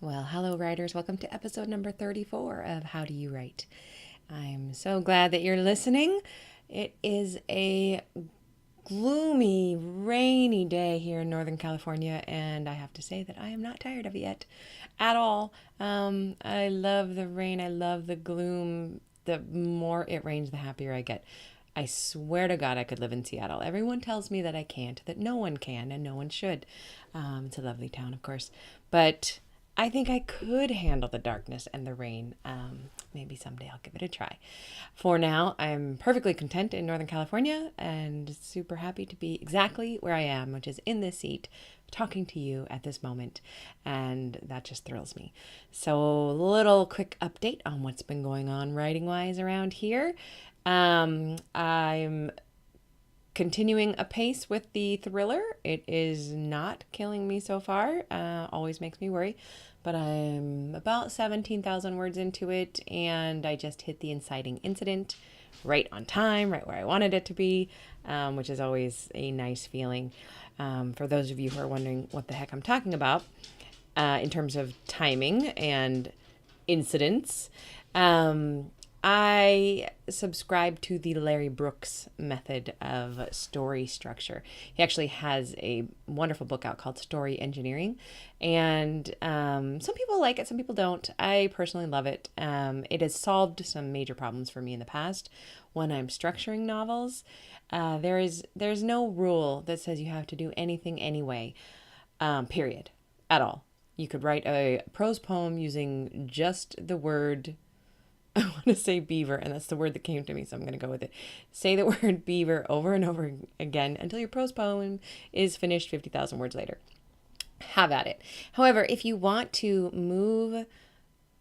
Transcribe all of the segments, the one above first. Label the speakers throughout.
Speaker 1: Well, hello, writers. Welcome to episode number 34 of How Do You Write? I'm so glad that you're listening. It is a gloomy, rainy day here in Northern California, and I have to say that I am not tired of it yet at all. I love the rain. I love the gloom. The more it rains, the happier I get. I swear to God, I could live in Seattle. Everyone tells me that I can't, that no one can, and no one should. It's a lovely town, of course. But I think I could handle the darkness and the rain. Maybe someday I'll give it a try. For now, I'm perfectly content in Northern California and super happy to be exactly where I am, which is in this seat, talking to you at this moment. And that just thrills me. So, little quick update on what's been going on writing-wise around here. I'm continuing apace with the thriller. It is not killing me so far. Always makes me worry. But I'm about 17,000 words into it, and I just hit the inciting incident right on time, right where I wanted it to be, which is always a nice feeling. For those of you who are wondering what the heck I'm talking about, in terms of timing and incidents, I subscribe to the Larry Brooks method of story structure. He actually has a wonderful book out called Story Engineering, and some people like it, some people don't. I personally love it. It has solved some major problems for me in the past when I'm structuring novels. There's no rule that says you have to do anything anyway, period, at all. You could write a prose poem using just the word, I want to say beaver, and that's the word that came to me, so I'm going to go with it. Say the word beaver over and over again until your prose poem is finished 50,000 words later. Have at it. However, if you want to move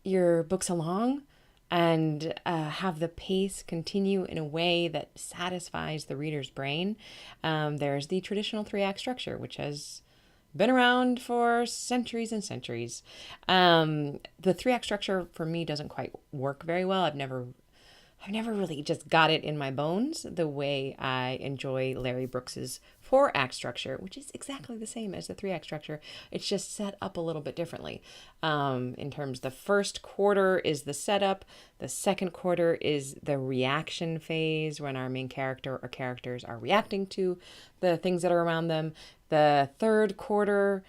Speaker 1: your books along and have the pace continue in a way that satisfies the reader's brain, there's the traditional three-act structure, which has been around for centuries and centuries. The three-act structure for me doesn't quite work very well. I've never really just got it in my bones the way I enjoy Larry Brooks's 4-act structure, which is exactly the same as the 3-act structure. It's just set up a little bit differently. In terms, the first quarter is the setup. The second quarter is the reaction phase when our main character or characters are reacting to the things that are around them. The third quarter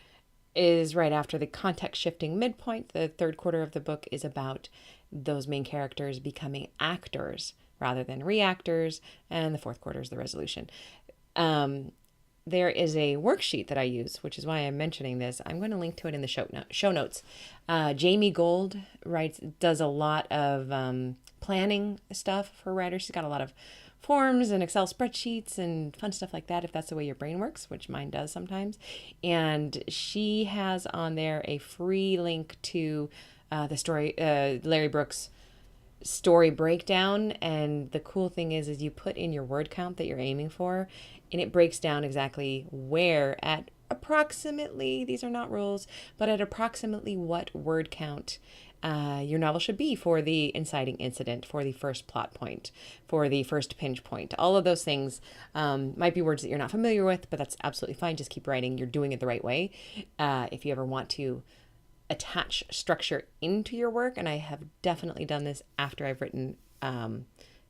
Speaker 1: is right after the context shifting midpoint. The third quarter of the book is about those main characters becoming actors rather than reactors. And the fourth quarter is the resolution. There is a worksheet that I use, which is why I'm mentioning this. I'm going to link to it in the show notes. Jamie Gold does a lot of planning stuff for writers. She's got a lot of forms and Excel spreadsheets and fun stuff like that, if that's the way your brain works, which mine does sometimes. And she has on there a free link to the story, Larry Brooks story breakdown. And the cool thing is you put in your word count that you're aiming for, and it breaks down exactly where at approximately, these are not rules, but at approximately what word count your novel should be for the inciting incident, for the first plot point, for the first pinch point. All of those things might be words that you're not familiar with, but that's absolutely fine. Just keep writing. You're doing it the right way. If you ever want to attach structure into your work, and I have definitely done this after I've written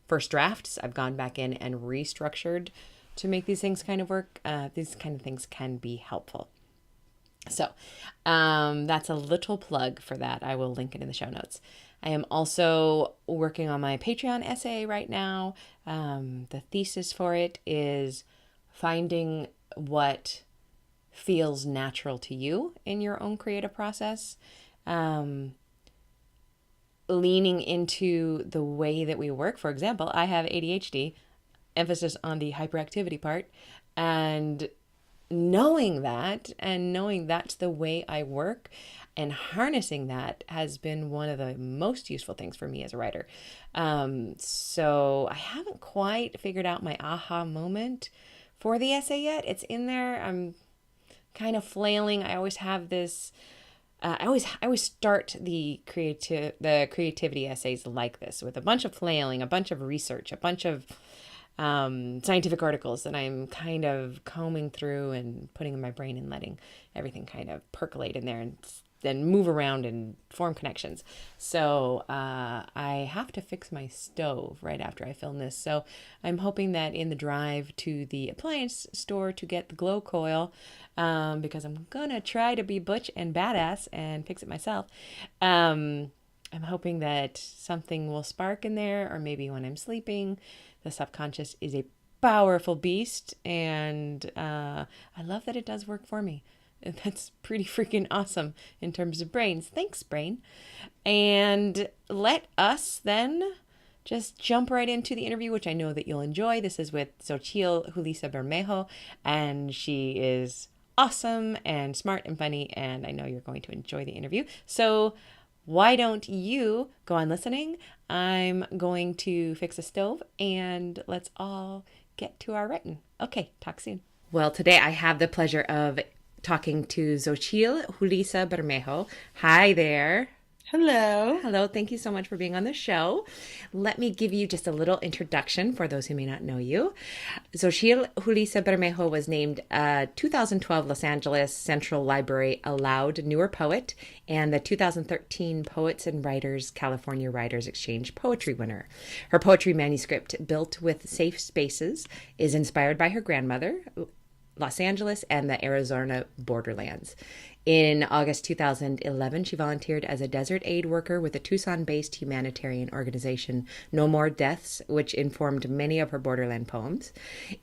Speaker 1: first drafts, I've gone back in and restructured to make these things kind of work. These kind of things can be helpful. So that's a little plug for that. I will link it in the show notes. I am also working on my Patreon essay right now. The thesis for it is finding what feels natural to you in your own creative process. Leaning into the way that we work. For example, I have ADHD, emphasis on the hyperactivity part, and knowing that and knowing that's the way I work and harnessing that has been one of the most useful things for me as a writer. So I haven't quite figured out my aha moment for the essay yet. It's in there. I'm kind of flailing. I always have this. I always start the creativity essays like this, with a bunch of flailing, a bunch of research, a bunch of scientific articles that I'm kind of combing through and putting in my brain and letting everything kind of percolate in there. And move around and form connections. So I have to fix my stove right after I film this. So I'm hoping that in the drive to the appliance store to get the glow coil, because I'm going to try to be butch and badass and fix it myself. I'm hoping that something will spark in there, or maybe when I'm sleeping. The subconscious is a powerful beast, and I love that it does work for me. That's pretty freaking awesome in terms of brains. Thanks, brain. And let us then just jump right into the interview, which I know that you'll enjoy. This is with Xochitl-Julisa Bermejo, and she is awesome and smart and funny, and I know you're going to enjoy the interview. So why don't you go on listening? I'm going to fix a stove, and let's all get to our written. Okay, talk soon. Well, today I have the pleasure of talking to Xochitl-Julisa Bermejo. Hi there.
Speaker 2: Hello.
Speaker 1: Hello. Thank you so much for being on the show. Let me give you just a little introduction for those who may not know you. Xochitl-Julisa Bermejo was named a 2012 Los Angeles Central Library ALOUD Newer Poet and the 2013 Poets and Writers California Writers Exchange Poetry winner. Her poetry manuscript, Built with Safe Spaces, is inspired by her grandmother, Los Angeles, and the Arizona borderlands. In August 2011, she volunteered as a desert aid worker with the Tucson-based humanitarian organization No More Deaths, which informed many of her borderland poems.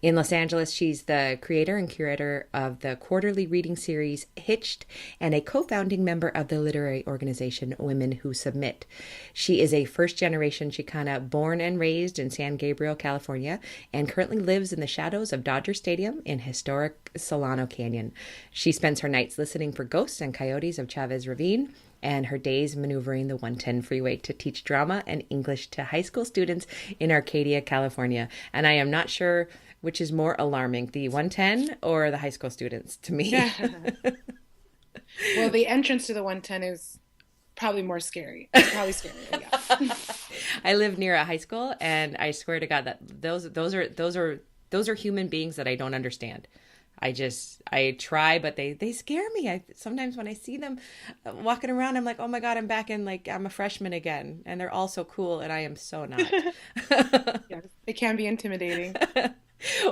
Speaker 1: In Los Angeles, she's the creator and curator of the quarterly reading series Hitched and a co-founding member of the literary organization Women Who Submit. She is a first-generation Chicana born and raised in San Gabriel, California, and currently lives in the shadows of Dodger Stadium in historic Solano Canyon. She spends her nights listening for ghosts and coyotes of Chavez Ravine, and her days maneuvering the 110 freeway to teach drama and English to high school students in Arcadia, California. And I am not sure which is more alarming, the 110 or the high school students to me.
Speaker 2: Well, the entrance to the 110 is probably more scary. It's probably scarier, yeah.
Speaker 1: I live near a high school, and I swear to God that those are human beings that I don't understand. I try, but they scare me. Sometimes when I see them walking around, I'm like, oh my God, I'm back in, like, I'm a freshman again. And they're all so cool, and I am so not.
Speaker 2: Yes, it can be intimidating.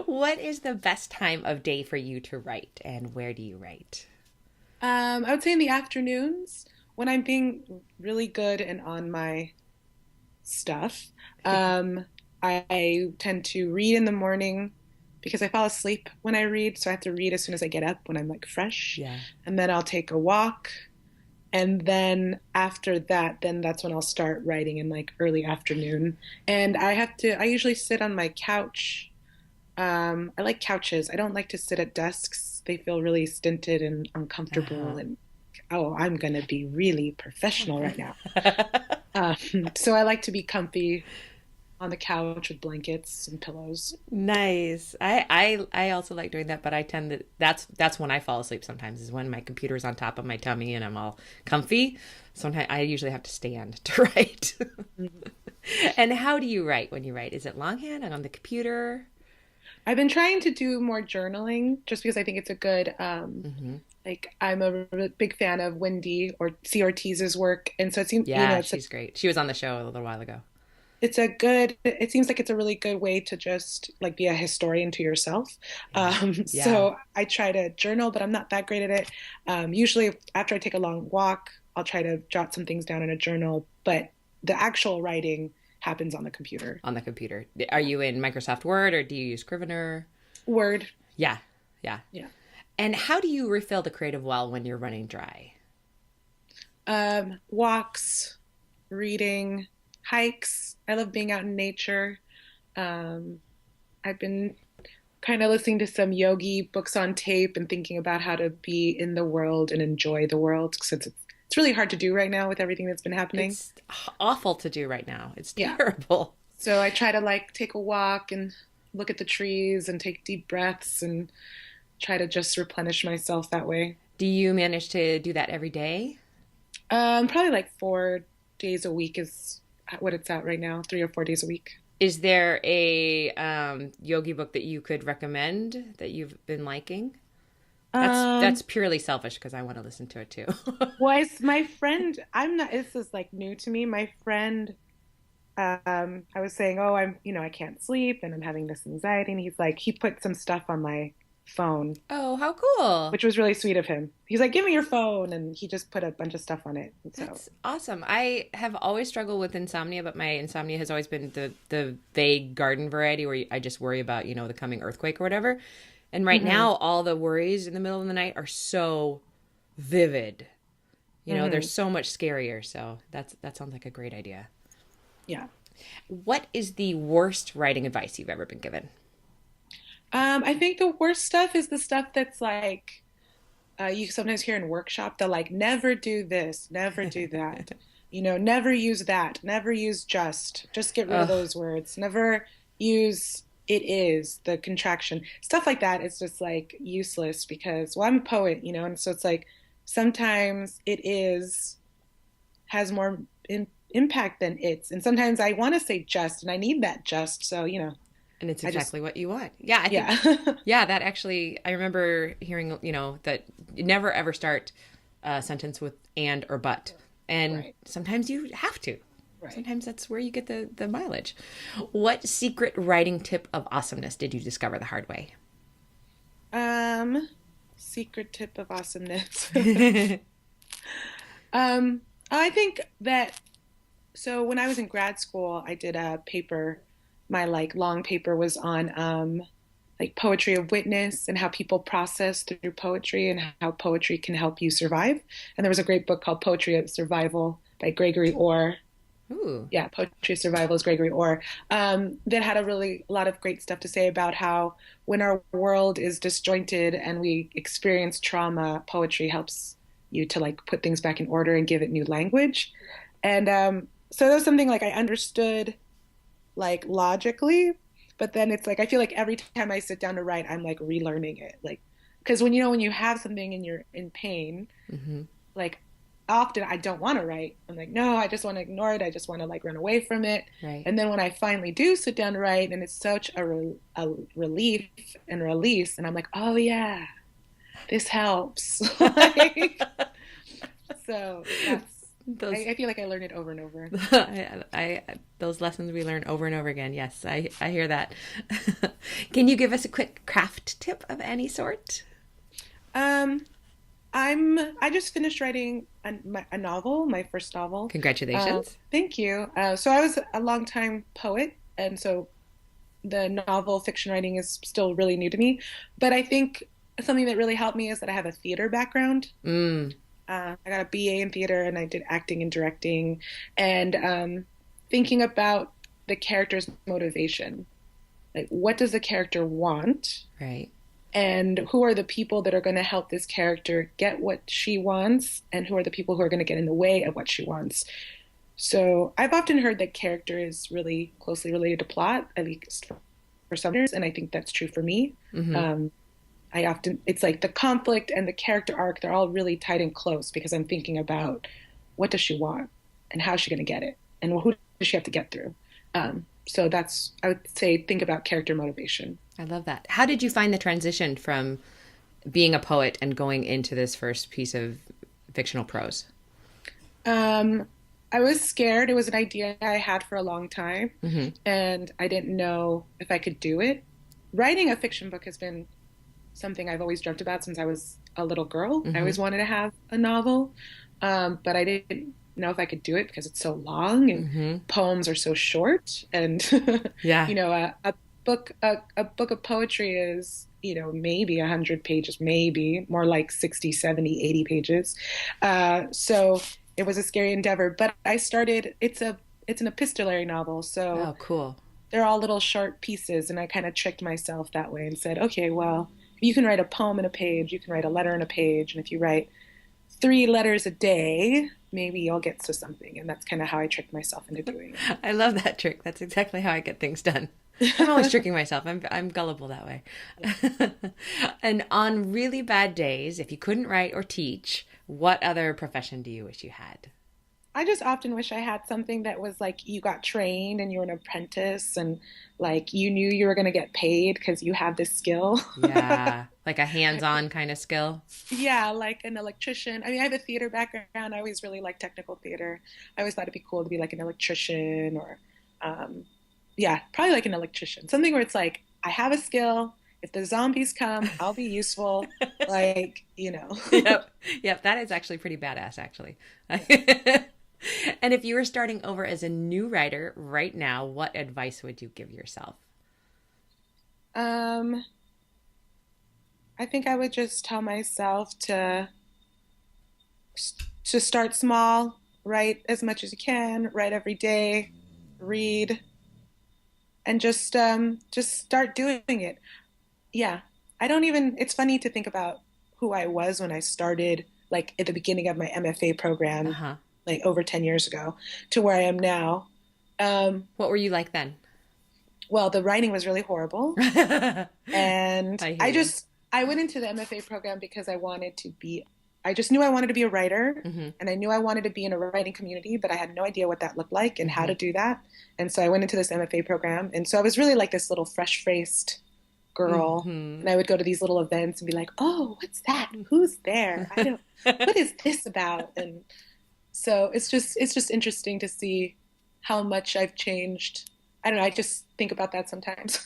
Speaker 1: What is the best time of day for you to write, and where do you write?
Speaker 2: I would say in the afternoons when I'm being really good and on my stuff. I tend to read in the morning, because I fall asleep when I read, so I have to read as soon as I get up when I'm like fresh.
Speaker 1: Yeah.
Speaker 2: And then I'll take a walk. And then after that, then that's when I'll start writing in like early afternoon. And I usually sit on my couch. I like couches. I don't like to sit at desks. They feel really stinted and uncomfortable. And, oh, I'm going to be really professional right now. So I like to be comfy on the couch with blankets and pillows.
Speaker 1: Nice. I also like doing that, but I tend to, that's when I fall asleep sometimes, is when my computer's on top of my tummy and I'm all comfy. Sometimes I usually have to stand to write. And how do you write when you write? Is it longhand and on the computer?
Speaker 2: I've been trying to do more journaling just because I think it's a good, like, I'm a big fan of Wendy or C. Ortiz's work. And so it seems,
Speaker 1: yeah, she's great. She was on the show a little while ago.
Speaker 2: It seems like it's a really good way to just like be a historian to yourself.
Speaker 1: Yeah.
Speaker 2: So I try to journal, but I'm not that great at it. Usually after I take a long walk, I'll try to jot some things down in a journal, but the actual writing happens on the computer.
Speaker 1: On the computer. Are you in Microsoft Word, or do you use Scrivener?
Speaker 2: Word.
Speaker 1: Yeah.
Speaker 2: Yeah.
Speaker 1: And how do you refill the creative well when you're running dry?
Speaker 2: Walks, reading, hikes. I love being out in nature. I've been kind of listening to some yogi books on tape and thinking about how to be in the world and enjoy the world, since it's really hard to do right now with everything that's been happening.
Speaker 1: It's awful to do right now. It's terrible.
Speaker 2: So I try to like take a walk and look at the trees and take deep breaths and try to just replenish myself that way.
Speaker 1: Do you manage to do that every day?
Speaker 2: Probably like 4 days a week is what it's at right now, 3 or 4 days a week.
Speaker 1: Is there a yogi book that you could recommend that you've been liking?
Speaker 2: Um,
Speaker 1: That's purely selfish because I want to listen to it too.
Speaker 2: well, my friend, I'm not, this is like new to me. My friend, I was saying, oh, I can't sleep and I'm having this anxiety. And he's like, he put some stuff on my phone,
Speaker 1: Oh, how cool.
Speaker 2: which was really sweet of him. He's like, give me your phone. And he just put a bunch of stuff on it. And so,
Speaker 1: That's awesome. I have always struggled with insomnia, but my insomnia has always been the vague garden variety where I just worry about, the coming earthquake or whatever. And right
Speaker 2: hmm
Speaker 1: now, all the worries in the middle of the night are so vivid. They're
Speaker 2: hmm
Speaker 1: so much scarier. So that sounds like a great idea.
Speaker 2: yeah.
Speaker 1: What is the worst writing advice you've ever been given?
Speaker 2: I think the worst stuff is the stuff that's like, you sometimes hear in workshop, they're like, never do this, never do that. Never use that, never use just get rid of
Speaker 1: Ugh,
Speaker 2: those words, never use it is, the contraction, stuff like that. It's just like useless because, well, I'm a poet, and so it's like sometimes it is has more impact than it's. And sometimes I want to say just, and I need that just. So,
Speaker 1: and it's
Speaker 2: I just,
Speaker 1: exactly what you want. Yeah, I think,
Speaker 2: yeah.
Speaker 1: yeah, that actually, I remember hearing, that you never ever start a sentence with and or but. And
Speaker 2: Right,
Speaker 1: sometimes you have to.
Speaker 2: right.
Speaker 1: Sometimes that's where you get the mileage. What secret writing tip of awesomeness did you discover the hard way?
Speaker 2: Um, Secret tip of awesomeness.
Speaker 1: Oh,
Speaker 2: I think that so when I was in grad school, I did a paper. My like long paper was on like poetry of witness and how people process through poetry and how poetry can help you survive. And there was a great book called Poetry of Survival by Gregory Orr.
Speaker 1: ooh,
Speaker 2: Yeah, Poetry of Survival is Gregory Orr. That had a lot of great stuff to say about how when our world is disjointed and we experience trauma, poetry helps you to like put things back in order and give it new language. And so that was something like I understood like logically, but then it's like I feel like every time I sit down to write, I'm like relearning it. Like because when you have something and you're in pain,
Speaker 1: mm-hmm,
Speaker 2: like often I don't want to write. I'm like, no, I just want to ignore it. I just want to like run away from it.
Speaker 1: right.
Speaker 2: And then when I finally do sit down to write, and it's such a relief and release, and I'm like, oh yeah, this helps. Like, so that's
Speaker 1: Those
Speaker 2: I feel like I learn it over and over.
Speaker 1: those lessons we learn over and over again. Yes, I hear that. Can you give us a quick craft tip of any sort?
Speaker 2: Um, I just finished writing a novel, my first novel.
Speaker 1: Congratulations.
Speaker 2: Thank you. So I was a longtime poet, and so the novel fiction writing is still really new to me. But I think something that really helped me is that I have a theater background.
Speaker 1: Mm,
Speaker 2: I got a BA in theater, and I did acting and directing, and thinking about the character's motivation. Like, what does the character want?
Speaker 1: right.
Speaker 2: And who are the people that are going to help this character get what she wants, and who are the people who are going to get in the way of what she wants. So I've often heard that character is really closely related to plot, at least for some readers, and I think that's true for me.
Speaker 1: Mm-hmm.
Speaker 2: Um, it's like the conflict and the character arc, they're all really tight and close because I'm thinking about what does she want and how is she going to get it and who does she have to get through. So I would say, think about character motivation.
Speaker 1: I love that. How did you find the transition from being a poet and going into this first piece of fictional prose?
Speaker 2: Um, I was scared. It was an idea I had for a long time,
Speaker 1: Mm-hmm.
Speaker 2: and I didn't know if I could do it. Writing a fiction book has been something I've always dreamt about since I was a little girl. I
Speaker 1: Mm-hmm.
Speaker 2: always wanted to have a novel, but I didn't know if I could do it because it's so long and
Speaker 1: Mm-hmm.
Speaker 2: poems are so short. And
Speaker 1: Yeah.
Speaker 2: a book of poetry is maybe 100 pages, maybe more like 60, 70, 80 pages. So it was a scary endeavor, but I started. It's an epistolary novel, so
Speaker 1: Oh, cool.
Speaker 2: they're all little short pieces, and I kind of tricked myself that way and said, okay, well, you can write a poem in a page, you can write a letter in a page, and if you write 3 letters a day, maybe you'll get to something. And that's kind of how I tricked myself into doing it.
Speaker 1: I love that trick. That's exactly how I get things done. I'm always tricking myself. I'm gullible that way. And on really bad days, if you couldn't write or teach, what other profession do you wish you had?
Speaker 2: I just often wish I had something that was like you got trained and you were an apprentice and like you knew you were going to get paid because you had this skill.
Speaker 1: Yeah. Like a hands-on kind of skill?
Speaker 2: Yeah, like an electrician. I mean, I have a theater background. I always really liked technical theater. I always thought it'd be cool to be like an electrician or, um, yeah, probably like an electrician. Something where it's like, I have a skill. If the zombies come, I'll be useful. Like, you know.
Speaker 1: Yep. Yep. That is actually pretty badass, actually. And if you were starting over as a new writer right now, what advice would you give yourself?
Speaker 2: Um, I think I would just tell myself to start small, write as much as you can, write every day, read, and just start doing it. Yeah. I don't even, it's funny to think about who I was when I started, like at the beginning of my MFA program,
Speaker 1: Uh-huh.
Speaker 2: like over 10 years ago, to where I am now. Um,
Speaker 1: What were you like then?
Speaker 2: well, the writing was really horrible.
Speaker 1: I
Speaker 2: And
Speaker 1: hear you.
Speaker 2: I went into the MFA program because I just knew I wanted to be a writer
Speaker 1: Mm-hmm.
Speaker 2: and I knew I wanted to be in a writing community, but I had no idea what that looked like and how
Speaker 1: Mm-hmm.
Speaker 2: to do that. And so I went into this MFA program. And so I was really like this little fresh-faced girl.
Speaker 1: Mm-hmm.
Speaker 2: And I would go to these little events and be like, oh, what's that? Who's there? What is this about? And so it's just interesting to see how much I've changed. I don't know. I just think about that sometimes.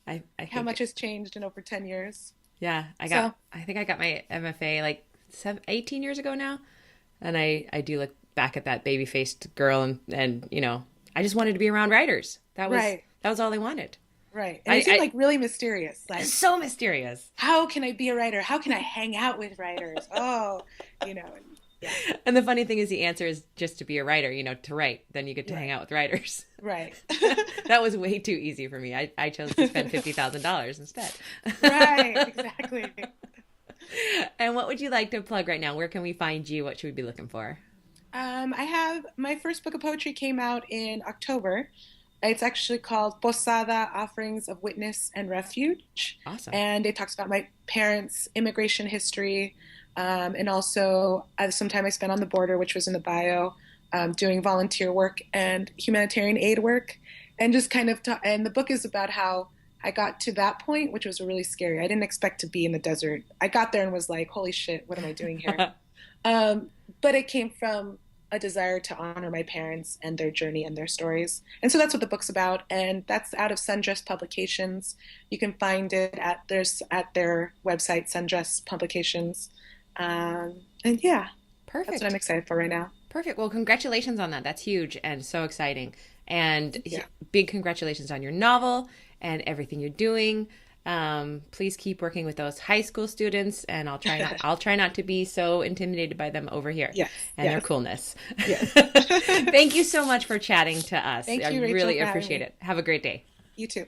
Speaker 1: I
Speaker 2: How
Speaker 1: think
Speaker 2: much has changed in over 10 years.
Speaker 1: yeah,
Speaker 2: So,
Speaker 1: I think I got my MFA like 18 years ago now. And I do look back at that baby faced girl and, you know, I just wanted to be around writers.
Speaker 2: right,
Speaker 1: That was all I wanted.
Speaker 2: right. And it seemed
Speaker 1: I
Speaker 2: like really mysterious. Like,
Speaker 1: it's so mysterious.
Speaker 2: how can I be a writer? How can I hang out with writers? Oh, you know, and yeah,
Speaker 1: And the funny thing is the answer is just to be a writer, you know, to write. Then you get to hang
Speaker 2: right,
Speaker 1: out with writers.
Speaker 2: right,
Speaker 1: That was way too easy for me. I chose to spend $50,000 instead.
Speaker 2: right, exactly.
Speaker 1: And what would you like to plug right now? Where can we find you? What should we be looking for?
Speaker 2: I have my first book of poetry came out in October. It's actually called Posada Offerings of Witness and Refuge.
Speaker 1: Awesome.
Speaker 2: And it talks about my parents' immigration history and also some time I spent on the border, which was in the bio, doing volunteer work and humanitarian aid work. And just kind of, and the book is about how I got to that point, which was really scary. I didn't expect to be in the desert. I got there and was like, holy shit, what am I doing here? But it came from a desire to honor my parents and their journey and their stories. And so that's what the book's about. And that's out of Sundress Publications. You can find it at their website, Sundress Publications. And yeah, that's what I'm
Speaker 1: Perfect.
Speaker 2: excited for right now.
Speaker 1: Perfect. Well, congratulations on that. That's huge and so exciting. And
Speaker 2: Yeah.
Speaker 1: big congratulations on your novel and everything you're doing. Please keep working with those high school students, and I'll try not to be so intimidated by them over here
Speaker 2: Yes,
Speaker 1: and their
Speaker 2: yes,
Speaker 1: coolness.
Speaker 2: yes.
Speaker 1: Thank you so much for chatting to us.
Speaker 2: Thank
Speaker 1: I
Speaker 2: you, Rachel,
Speaker 1: really
Speaker 2: for having
Speaker 1: appreciate
Speaker 2: me.
Speaker 1: it. Have a great day.
Speaker 2: You too.